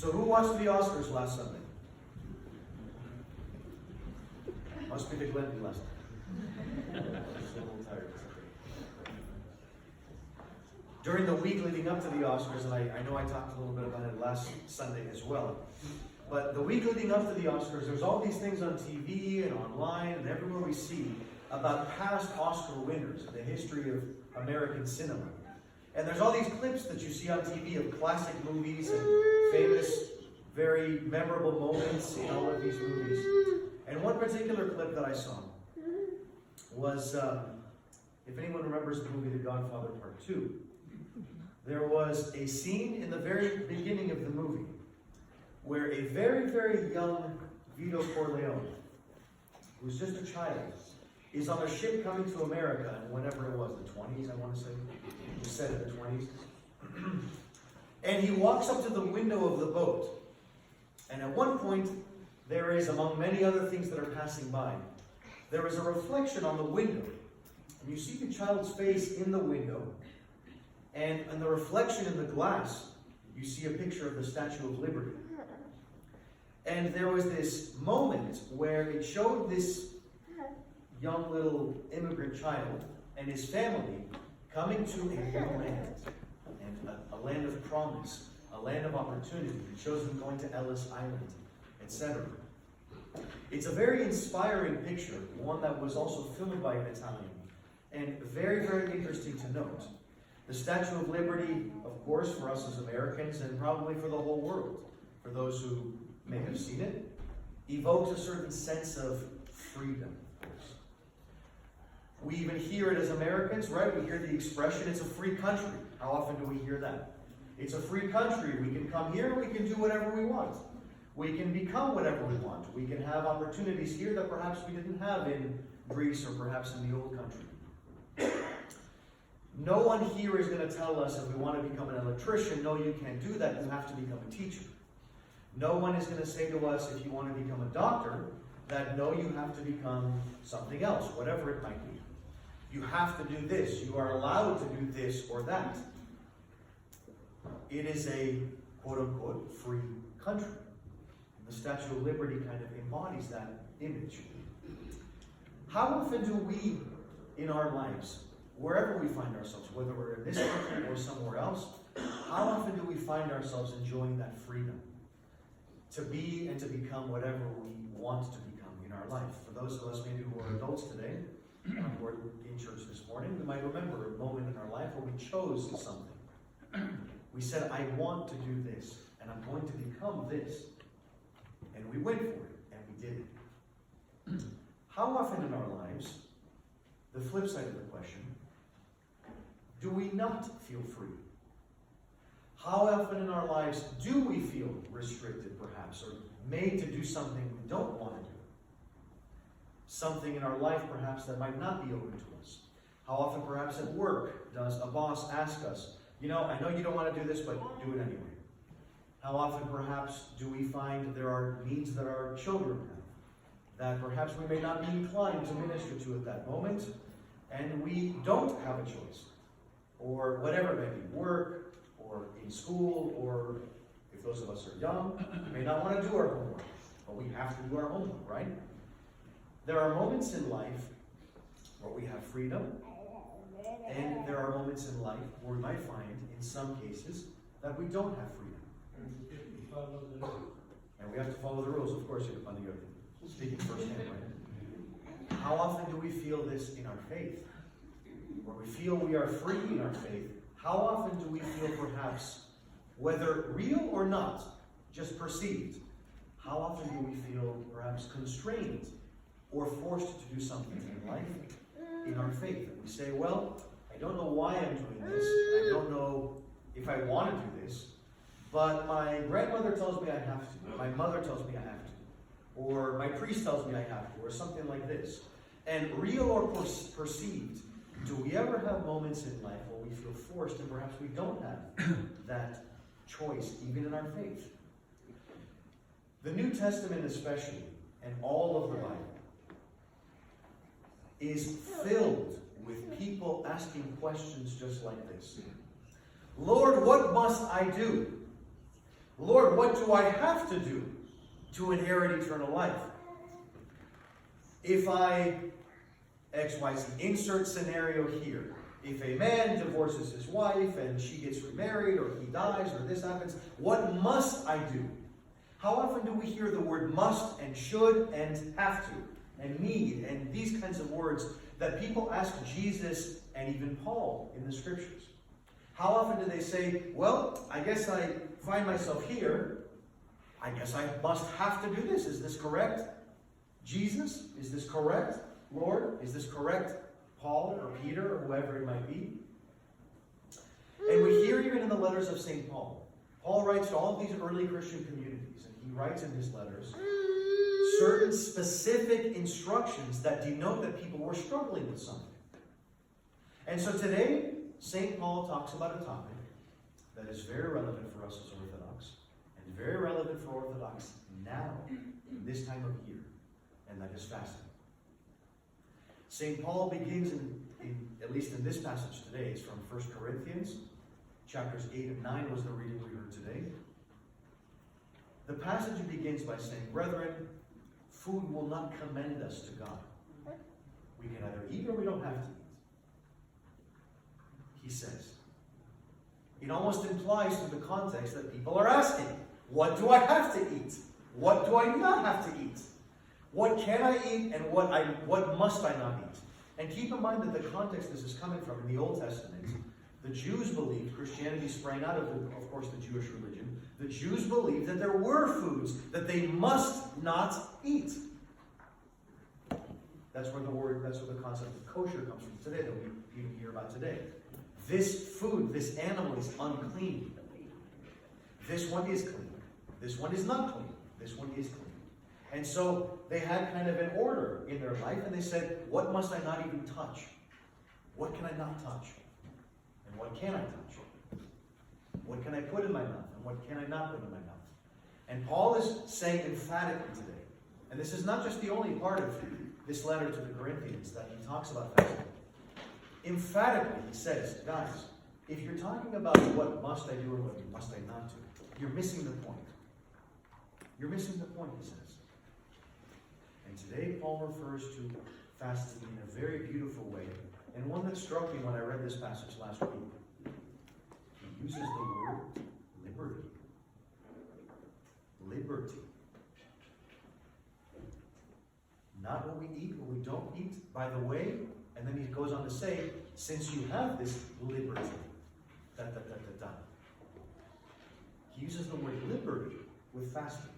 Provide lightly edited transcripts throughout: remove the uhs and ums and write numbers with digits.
So who watched the Oscars last Sunday? Must be the Glendy lesson. I'm a little tired. During the week leading up to the Oscars, and I know I talked a little bit about it last Sunday as well, but the week leading up to the Oscars, there's all these things on TV and online and everywhere we see about past Oscar winners in the history of American cinema. And there's all these clips that you see on TV of classic movies and famous, very memorable moments in all of these movies. And one particular clip that I saw was, if anyone remembers the movie The Godfather Part 2, there was a scene in the very beginning of the movie where a very, very young Vito Corleone, who's just a child, is on a ship coming to America in whenever it was, the 20s, I want to say. It was set in the 20s. And he walks up to the window of the boat. And at one point, there is, among many other things that are passing by, there is a reflection on the window. And you see the child's face in the window. And in the reflection in the glass, you see a picture of the Statue of Liberty. And there was this moment where it showed this young little immigrant child and his family coming to a new land, and a land of promise, a land of opportunity. It shows them going to Ellis Island, etc. It's a very inspiring picture, one that was also filmed by an Italian, and very, very interesting to note. The Statue of Liberty, of course, for us as Americans, and probably for the whole world, for those who may have seen it, evokes a certain sense of freedom. We even hear it as Americans, right? We hear the expression, it's a free country. How often do we hear that? It's a free country. We can come here, we can do whatever we want. We can become whatever we want. We can have opportunities here that perhaps we didn't have in Greece or perhaps in the old country. No one here is going to tell us if we want to become an electrician, no, you can't do that, you have to become a teacher. No one is going to say to us, if you want to become a doctor, that no, you have to become something else, whatever it might be. You have to do this. You are allowed to do this or that. It is a quote-unquote free country. And the Statue of Liberty kind of embodies that image. How often do we, in our lives, wherever we find ourselves, whether we're in this country or somewhere else, how often do we find ourselves enjoying that freedom to be and to become whatever we want to become in our life? For those of us maybe who are adults today, who are in church this morning, we might remember a moment in our life where we chose something. We said, I want to do this, and I'm going to become this. And we went for it, and we did it. How often in our lives, the flip side of the question, do we not feel free? How often in our lives do we feel restricted, perhaps, or made to do something we don't want to do? Something in our life, perhaps, that might not be open to us. How often, perhaps, at work does a boss ask us, I know you don't want to do this, but do it anyway? How often, perhaps, do we find there are needs that our children have, that perhaps we may not be inclined to minister to at that moment, and we don't have a choice? Or whatever it may be, work, or in school, or if those of us are young, we may not want to do our homework, but we have to do our homework, right? There are moments in life where we have freedom, and there are moments in life where we might find, in some cases, that we don't have freedom. And we have to follow the rules, of course, on the earth. Speaking firsthand, right? How often do we feel this in our faith? Where we feel we are free in our faith, how often do we feel perhaps, whether real or not, just perceived, how often do we feel perhaps constrained or forced to do something in life in our faith? And we say, well, I don't know why I'm doing this, I don't know if I want to do this, but my grandmother tells me I have to, my mother tells me I have to, or my priest tells me I have to, or something like this. And real or perceived, do we ever have moments in life where we feel forced and perhaps we don't have that choice, even in our faith? The New Testament especially, and all of the Bible, is filled with people asking questions just like this. Lord, what must I do? Lord, what do I have to do to inherit eternal life? If I, XYZ, insert scenario here. If a man divorces his wife and she gets remarried, or he dies, or this happens, what must I do? How often do we hear the word must and should and have to and need and these kinds of words that people ask Jesus and even Paul in the scriptures? How often do they say, well, I guess I find myself here. I guess I must have to do this. Is this correct? Jesus, is this correct? Lord, is this correct? Paul or Peter or whoever it might be. And we hear even in the letters of St. Paul. Paul writes to all of these early Christian communities, and he writes in his letters certain specific instructions that denote that people were struggling with something. And so today, St. Paul talks about a topic that is very relevant for us as Orthodox, and very relevant for Orthodox now, in this time of year, and that is fasting. St. Paul begins, at least in this passage today, it's from 1 Corinthians, chapters 8 and 9 was the reading we heard today. The passage begins by saying, brethren, food will not commend us to God. We can either eat or we don't have to eat. He says. It almost implies from the context that people are asking, what do I have to eat? What do I not have to eat? What can I eat and what must I not eat? And keep in mind that the context this is coming from in the Old Testament. The Jews believed, Christianity sprang out of course, the Jewish religion. The Jews believed that there were foods that they must not eat. That's where the concept of kosher comes from today, that we even hear about today. This food, this animal is unclean. This one is clean. This one is not clean. This one is clean. And so they had kind of an order in their life, and they said, what must I not even touch? What can I not touch? And what can I touch? What can I put in my mouth? And what can I not put in my mouth? And Paul is saying emphatically today, and this is not just the only part of this letter to the Corinthians that he talks about fasting. Emphatically, he says, guys, if you're talking about what must I do and what must I not do, you're missing the point. You're missing the point, he says. And today, Paul refers to fasting in a very beautiful way, and one that struck me when I read this passage last week. He uses the word liberty. Liberty. Not what we eat, what we don't eat, by the way. And then he goes on to say, since you have this liberty, He uses the word liberty with fasting.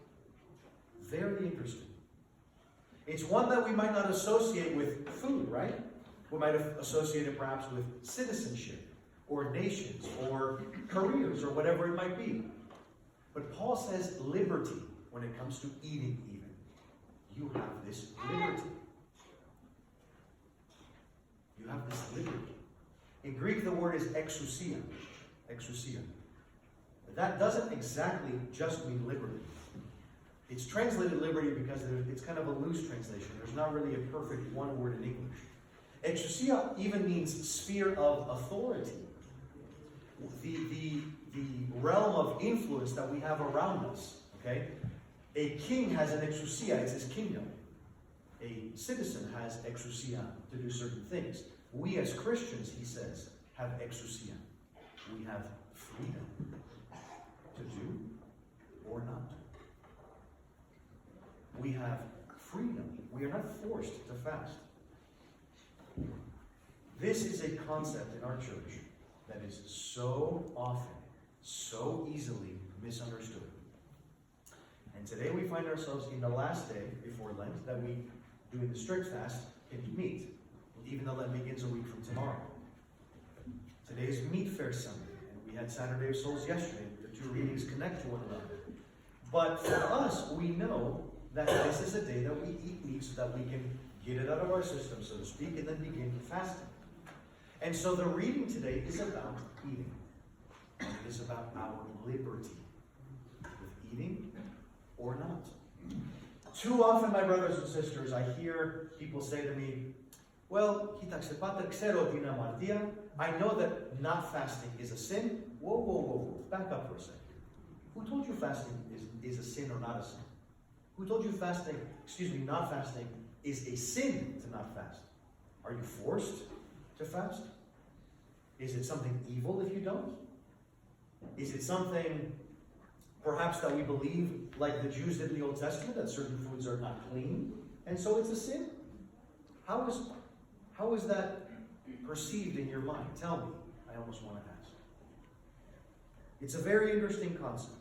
Very interesting. It's one that we might not associate with food, right? We might associate it perhaps with citizenship, or nations, or careers, or whatever it might be. But Paul says liberty when it comes to eating even. You have this liberty. You have this liberty. In Greek, the word is exousia. Exousia. But that doesn't exactly just mean liberty. It's translated liberty because it's kind of a loose translation. There's not really a perfect one word in English. Exousia even means sphere of authority. The realm of influence that we have around us. Okay? A king has an exousia, it's his kingdom. A citizen has exousia to do certain things. We as Christians, he says, have exousia. We have freedom to do or not do. We have freedom. We are not forced to fast. This is a concept in our church that is so often, so easily misunderstood. And today we find ourselves in the last day before Lent that we, doing the strict fast, can eat meat, even though Lent begins a week from tomorrow. Today is Meatfare Sunday, and we had Saturday of Souls yesterday. The two readings connect to one another. But for us, we know that this is a day that we eat meat so that we can get it out of our system, so to speak, and then begin fasting. And so the reading today is about eating. And it is about our liberty with eating or not. Too often, my brothers and sisters, I hear people say to me, well, I know that not fasting is a sin. Whoa. Back up for a second. Who told you fasting is a sin or not a sin? Who told you not fasting is a sin to not fast? Are you forced to fast? Is it something evil if you don't? Is it something perhaps that we believe, like the Jews did in the Old Testament, that certain foods are not clean, and so it's a sin? How is that perceived in your mind? Tell me. I almost want to ask. It's a very interesting concept,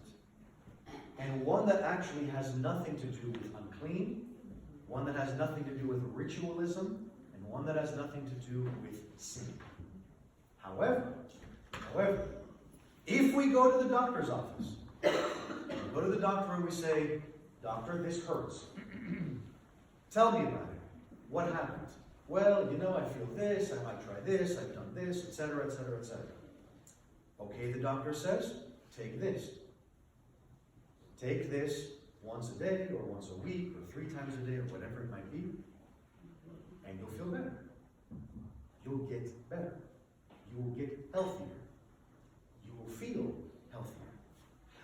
and one that actually has nothing to do with unclean, one that has nothing to do with ritualism, and one that has nothing to do with sin. However, if we go to the doctor's office, we go to the doctor and we say, "Doctor, this hurts. Tell me about it. What happened?" "Well, I feel this, I might try this, I've done this, etc., etc., etc." Okay, the doctor says, "Take this. Take this once a day, or once a week, or 3 times a day, or whatever it might be, and you'll feel better. You'll get better. You will get healthier. You will feel healthier."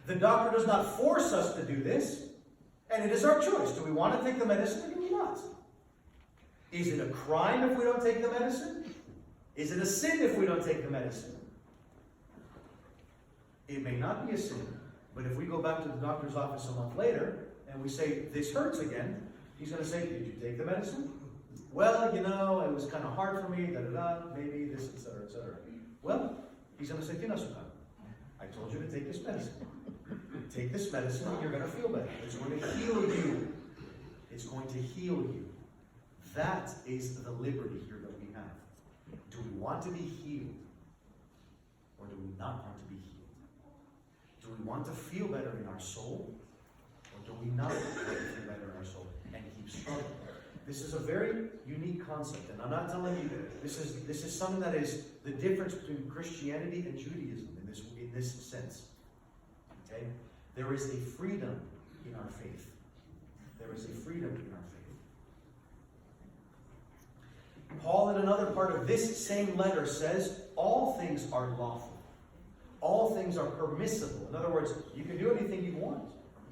The doctor does not force us to do this, and it is our choice. Do we want to take the medicine or do we not? Is it a crime if we don't take the medicine? Is it a sin if we don't take the medicine? It may not be a sin, but if we go back to the doctor's office a month later and we say, "This hurts again," he's going to say, "Did you take the medicine?" "Well, it was kind of hard for me, maybe this, etc., etc." Well, he's going to say, "Kinasuka, I told you to take this medicine. Take this medicine and you're going to feel better. It's going to heal you. It's going to heal you." That is the liberty here that we have. Do we want to be healed? Or do we not want to be healed? Do we want to feel better in our soul? Or do we not want to feel better in our soul and keep struggling? This is a very unique concept, and I'm not telling you this is something that is the difference between Christianity and Judaism in this sense. Okay? There is a freedom in our faith. There is a freedom in our faith. Paul, in another part of this same letter, says all things are lawful. All things are permissible. In other words, you can do anything you want,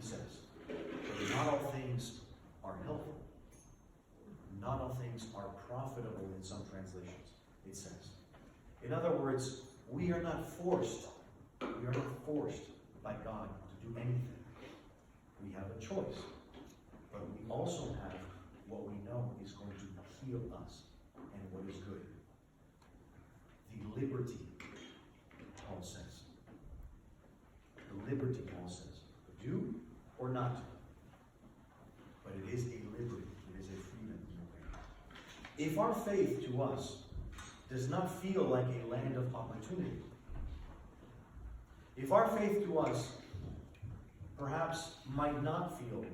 he says. But not all things are helpful. Not all things are profitable in some translations, it says. In other words, we are not forced by God to do anything. We have a choice. But we also have what we know is going to heal us and what is good. The liberty, Paul says. The liberty, Paul says. Do or not do. But it is a liberty. It is a freedom in a way. If our faith to us does not feel like a land of opportunity, if our faith to us perhaps might not feel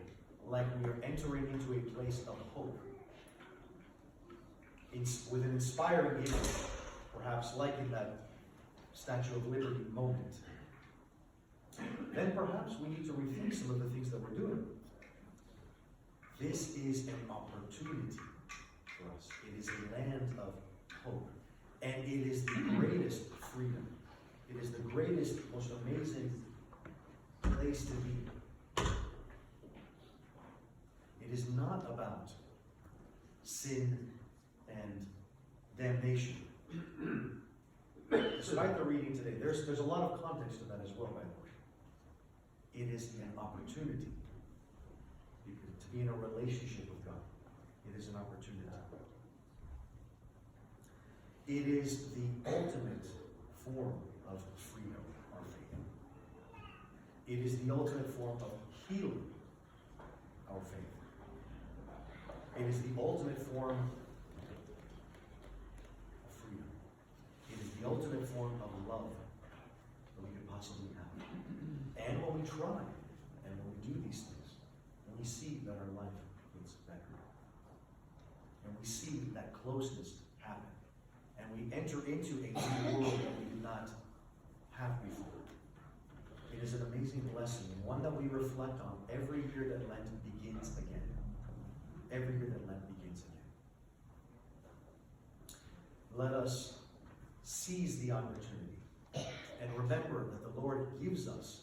like we are entering into a place of hope, with an inspiring image, perhaps like in that Statue of Liberty moment, then perhaps we need to rethink some of the things that we're doing. This is an opportunity for us. It is a land of hope. And it is the greatest freedom. It is the greatest, most amazing place to be. It is not about sin and damnation. Despite the reading today, there's a lot of context to that as well, by the way. It is an opportunity to be in a relationship with God. It is an opportunity. It is the ultimate form of freedom, our faith. It is the ultimate form of healing, our faith. It is the ultimate form of freedom. It is the ultimate form of love that we could possibly have. And when we try, and when we do these things, and we see that our life gets better, and we see that closeness happen, and we enter into a new world that we did not have before. It is an amazing blessing, and one that we reflect on every year that Lent begins again. Every year that Lent begins again. Let us seize the opportunity and remember that the Lord gives us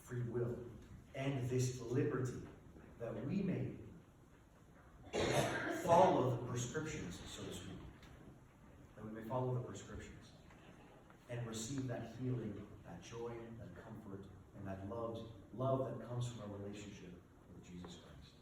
free will and this liberty that we may follow the prescriptions, so to speak. That we may follow the prescriptions and receive that healing, that joy, that comfort, and that love that comes from a relationship with Jesus Christ.